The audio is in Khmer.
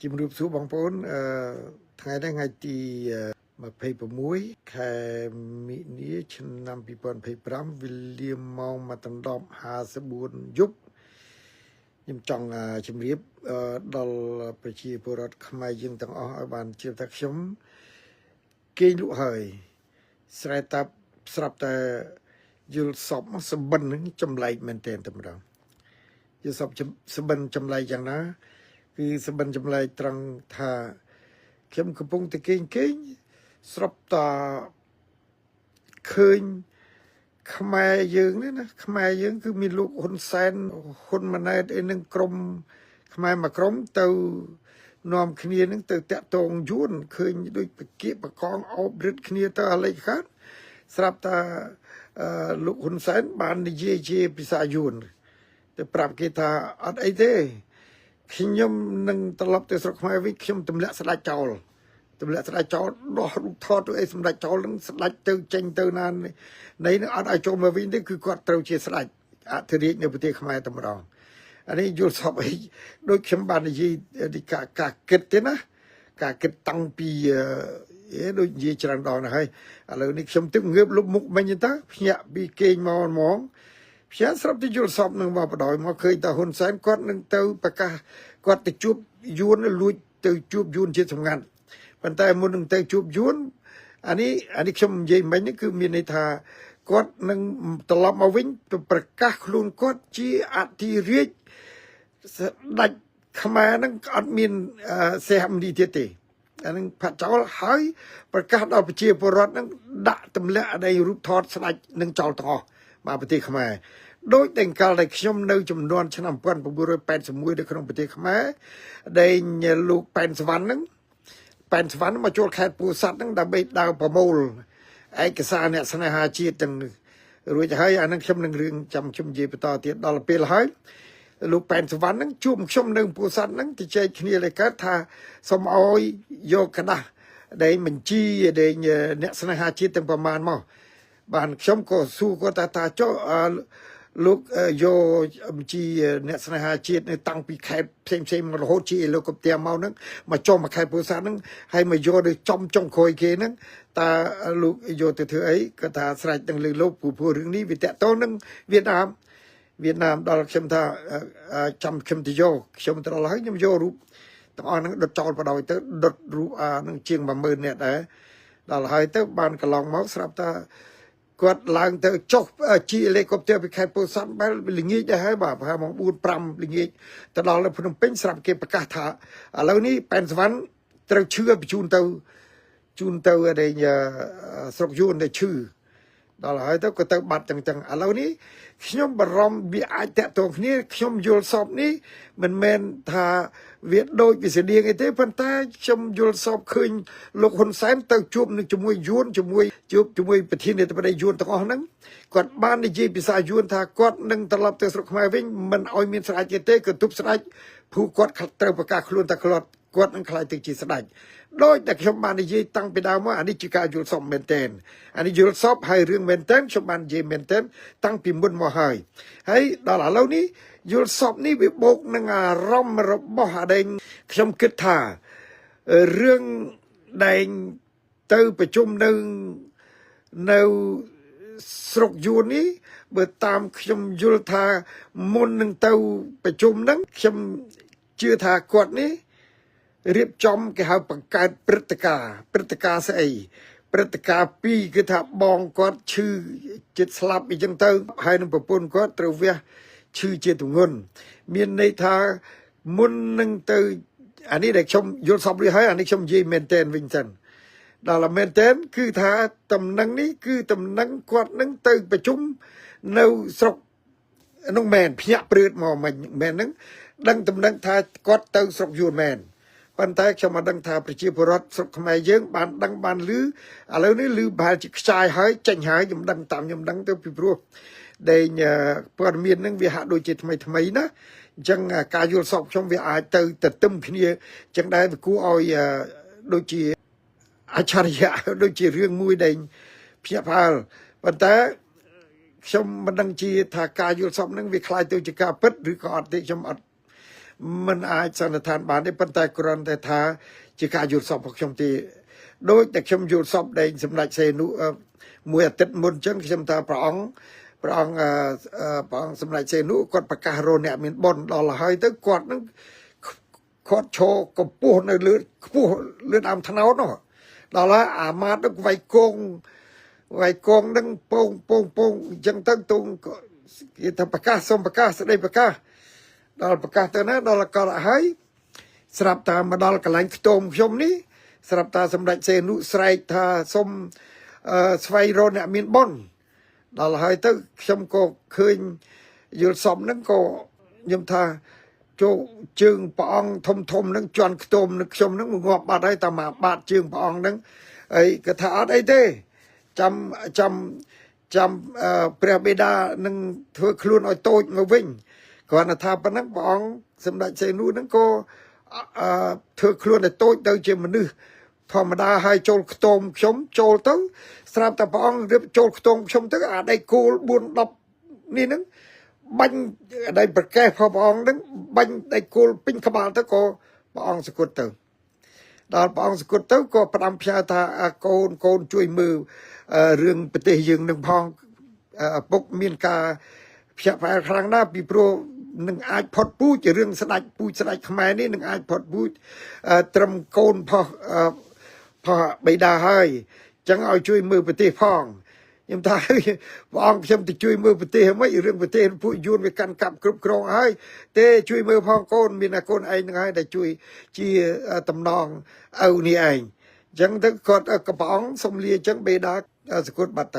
ជំរាបសួរបងប្អូនថ្ងៃនេះថ្ងៃទី26ខែមិនិនាឆ្នាំ2025វេលាម៉ោង1:54យប់ខ្ញុំចង់ជម្រាបដល់ប្រជាពលរដ្ឋខ្មែរយើងទាំងអស់ឲ្យបានជឿថាខ្ញុំគេងលក់ហើយស្រែតាប់ស្រាប់តែយល់សពសម្បិននឹងចម្លែកមែនទែនតែម្ដងយល់សពសម្បិនចម្លែកយ៉ាងណាគឺសម្បិនចម្លែកត្រង់ថាខ្ញុំកំពុងតែគេងស្រាប់តាឃើញខ្មែរយើងនេះណាខ្មែរយើងគឺមានលោកហ៊ុនសែនហ៊ុនម៉ាណែតអីនឹងក្រុមខ្មែរមួយក្រុមទៅនាំគ្នានឹងទៅតាក់ទងយួនឃើញដូចបកៀបកងអោបរឹតគ្នាទៅអាឡិចខាត់ស្រាប់តាលោកហ៊ុនសែនបាននិយាយជាភាសាយួនទៅប្រាប់គេថាអត់អីទេខ្ញុំនឹងត្រឡប់ទៅស្រុកខ្មែរវិញខ្ញុំទម្លាក់ស្ដាច់ចោលដោះរូបថតទៅអីសម្ដេចចោលនឹងស្ដាច់ទៅចេញទៅណានៃនឹងអត់ឲ្យចូលមកវិញទេគឺគាត់ត្រូវជាស្ដេចអធិរាជនៅប្រទេសខ្មែរតែម្ដងអានេះយល់សពអីដូចខ្ញុំបាននិយាយការគិតទេណាការគិតតាំងពីដូចនិយាយច្រើនដងណាស់ហើយឥឡូវនេះខ្ញុំទឹកងើបលុបមុខមិញទៅភ្ញាក់ពីគេងមកហ្មងភ្ញាក់ស្រាប់តែយល់សពនឹងមកបដ ாய் មកឃើញតាហ៊ុនសែនគាត់នឹងទៅប្រកាសគាត់ទៅជួបយួនលួចទៅជួបយួនជាសម្ងាត់ប៉ុន្តែមុននឹងទៅជួបយួនអានេះខ្ញុំនិយាយមិញគឺមានន័យថាគាត់នឹងត្រឡប់មកវិញទៅប្រកាសខ្លួនគាត់ជាអធិរាជស្ដេចខ្មែរនឹងអត់មានសេហមនីទៀតទេអានឹងផាត់ចោលហើយប្រកាសដល់ប្រជាពលរដ្ឋនឹងដាក់ទម្លាក់អីរូបថតស្ដេចនឹងចោលទាំងអស់មកប្រទេសខ្មែរដោយតែកាលដែលខ្ញុំនៅចំនួនឆ្នាំ1981នៅក្នុងប្រទេសខ្មែរដែលលោកប៉ែនសវណ្ណហ្នឹងមកចូលខេត្តពោធិ៍សាត់ហ្នឹងដើម្បីដើរប្រមូលឯកសារអ្នកស្នេហាជាតិទាំងរួចហើយអានឹងខ្ញុំនឹងរឿងចាំខ្ញុំនិយាយបន្តទៀតដល់ពេលហើយលោកប៉ែនសវណ្ណហ្នឹងជួបខ្ញុំនៅពោធិ៍សាត់ហ្នឹងទៅចែកគ្នាលេកើតថាសូមអោយយកกระดาษដែលបញ្ជីដែលអ្នកស្នេហាជាតិទាំងប្រមាណមកបានខ្ញុំក៏សួរគាត់ថាចុះលោកយកបញ្ជីអ្នកស្នេហាជាតិនៅតាំងពីខេត្តផ្សេងរហូតជាលោកកុបទាមកហ្នឹងមកចុះមកខេត្តពោធិ៍សាត់ហ្នឹងហើយមកយកទៅចំចុងក្រោយគេហ្នឹងតើលោកយកទៅធ្វើអីគាត់ថាស្រេចនឹងលើលោកព្រោះរឿងនេះវាតកតនឹងវៀតណាមដល់ខ្ញុំថាចាំខ្ញុំទៅយកខ្ញុំទៅដល់ហើយខ្ញុំយករូបទាំងអស់ហ្នឹងដុតចោលបដ ாய் ទៅដុតរូបហ្នឹងជាង 10000 នាក់ដែរដល់ហើយទៅបានកន្លងមកស្រាប់ថាគាត់ឡើងទៅចុះជីហេលីកុបទ័រពីខេត្តពោធិ៍សាត់បែរល្ងាចដែរហើយបាទប្រហែលម៉ោង 4-5 ល្ងាចទៅដល់នៅភ្នំពេញស្រាប់គេប្រកាសថាឥឡូវនេះប៉ែនសវណ្ណត្រូវឈឺបញ្ជូនទៅដែលស្រុកយួនទៅឈឺដល់ហើយទៅក៏ទៅបាត់ចឹងឥឡូវនេះខ្ញុំបារម្ភវាអាចតាក់ទងគ្នាខ្ញុំយល់សពនេះមិនមែនថាវាដូចវិសនាអីទេប៉ុន្តែខ្ញុំយល់សពឃើញលោកហ៊ុនសែនទៅជួបនឹងជាមួយយួនជាមួយប្រធានាធិបតីយួនទាំងអស់ហ្នឹងគាត់បាននិយាយភាសាយួនថាគាត់នឹងត្រឡប់ទៅស្រុកខ្មែរវិញមិនឲ្យមានស្ដេចទេគឺទប់ស្ដេចព្រោះគាត់ត្រូវប្រកាសខ្លួនថាគាត់នឹងខ្លាចទៅជាស្ដេចដោយតែខ្ញុំបាននិយាយតាំងពីដើមមកអានេះជាការយល់សពមែនទែនអានេះយល់សពហើយរឿងមែនទែនខ្ញុំបាននិយាយមែនទែនតាំងពីមុនមកហើយដល់ឥឡូវនេះយល់សពនេះវាបូកនឹងអារម្មណ៍របស់អាដែងខ្ញុំគិតថារឿងដែងទៅប្រជុំនៅស្រុកយួននេះបើតាមខ្ញុំយល់ថាមុននឹងទៅប្រជុំហ្នឹងខ្ញុំជឿថាគាត់នេះរៀបចំគេហៅបង្កើតព្រឹត្តិការណ៍ស្អីព្រឹត្តិការណ៍2គឺថាបងគាត់ឈឺចិត្តស្លាប់អីចឹងទៅហើយនឹងប្រពន្ធគាត់ត្រូវវះឈឺជាទម្ងន់មានន័យថាមុននឹងទៅអានេះដែលខ្ញុំយល់សពរួចហើយអានេះខ្ញុំនិយាយមែនទែនវិញសិនដល់មែនទែនគឺថាតំណែងនេះគឺតំណែងគាត់នឹងទៅប្រជុំនៅស្រុកនោះមែនភ្ញាក់ព្រឺតមកមិនមែនហ្នឹងដឹងតំណែងថាគាត់ទៅស្រុកយួនមែនប៉ុន្តែខ្ញុំមកដឹងថាប្រជាពលរដ្ឋស្រុកខ្មែរយើងបានដឹងបានឮឥឡូវនេះឮបែរជាខ្ចាយហើយចេញហើយខ្ញុំដឹងតាមខ្ញុំដឹងទៅពីព្រោះដែលព័ត៌មានហ្នឹងវាហាក់ដូចជាថ្មីណាអញ្ចឹងការយល់សពខ្ញុំវាអាចទៅទទឹមគ្នាអញ្ចឹងដែរវាគួរឲ្យដូចជាអច្ឆរិយៈដូចជារឿងមួយដែលភ្ញាក់ផ្អើលប៉ុន្តែខ្ញុំមិនដឹងជាថាការយល់សពហ្នឹងវាคล้ายទៅជាការពិតឬក៏អត់ទេខ្ញុំអត់ មិនអាចសន្និដ្ឋានបានទេប៉ុន្តែគ្រាន់តែថាជាការយល់សពរបស់ខ្ញុំទេដោយតែខ្ញុំយល់សពដែលសម្ដេចសេនុមួយអាទិត្យមុនអញ្ចឹងខ្ញុំថាព្រះអង្គសម្ដេចសេនុគាត់ប្រកាសរកអ្នកមានបុណ្យដល់ហើយទៅគាត់នឹងគាត់ឈរកម្ពស់នៅលើខ្ពស់លើដើមថ្នោតនោះដល់ហើយអាម៉ាតនឹងវាយកងនឹងពងអញ្ចឹងទៅទុំគេថាប្រកាសសុំប្រកាសស្ដីប្រកាសដល់ប្រកាសទៅណាដល់កលហើយស្រាប់តែមកដល់កន្លែងខ្ទមខ្ញុំនេះស្រាប់តែសម្ដេចសេនុស្រែកថាសុំស្វែងរកអ្នកមានបុណ្យដល់ហើយទៅខ្ញុំក៏ឃើញយល់សមហ្នឹងក៏ខ្ញុំថាចូលជើងព្រះអង្គធំហ្នឹងជន់ខ្ទមនឹងខ្ញុំហ្នឹងងាប់បាត់ហើយតែមកបាត់ជើងព្រះអង្គហ្នឹងហើយគាត់ថាអត់អីទេចាំព្រះបិតានឹងធ្វើខ្លួនឲ្យតូចមកវិញគ្រាន់តែថាប៉ុណ្ណឹងព្រះអង្គសម្ដេចសេនុហ្នឹងក៏ធ្វើខ្លួនឲ្យតូចទៅជាមនុស្សធម្មតាហើយចូលខ្ទមខ្ញុំចូលទៅស្រាប់តែព្រះអង្គរៀបចូលខ្ទមខ្ញុំទៅអាដៃគោល4 10នេះហ្នឹងបាញ់ដៃប្រកេះព្រះអង្គហ្នឹងបាញ់ដៃគោលពេញក្បាលទៅក៏ព្រះអង្គសគត់ទៅដល់ព្រះអង្គសគត់ទៅក៏ផ្ដាំផ្ញើថាកូនជួយមើលរឿងប្រទេសយើងនឹងផងឪពុកមានការភ្ញាក់ផ្អើលខ្លាំងណាស់ពីព្រោះនឹងអាចផុតពូជរឿងស្ដេចខ្មែរនេះនឹងអាចផុតពូជត្រឹមកូនផុសបិតាហើយអញ្ចឹងឲ្យជួយមើលប្រទេសផងខ្ញុំថាព្រះអង្គខ្ញុំទៅជួយមើលប្រទេសមិនរឿងប្រទេសពួកយួនវាកាន់កាប់គ្រប់គ្រងហើយទេជួយមើលផងកូនមានកូនឯងនឹងហើយដែលជួយជាតំណងឪនេះឯងអញ្ចឹងទៅគាត់ព្រះអង្គសុំលាអញ្ចឹងបេដាសគត់បាត់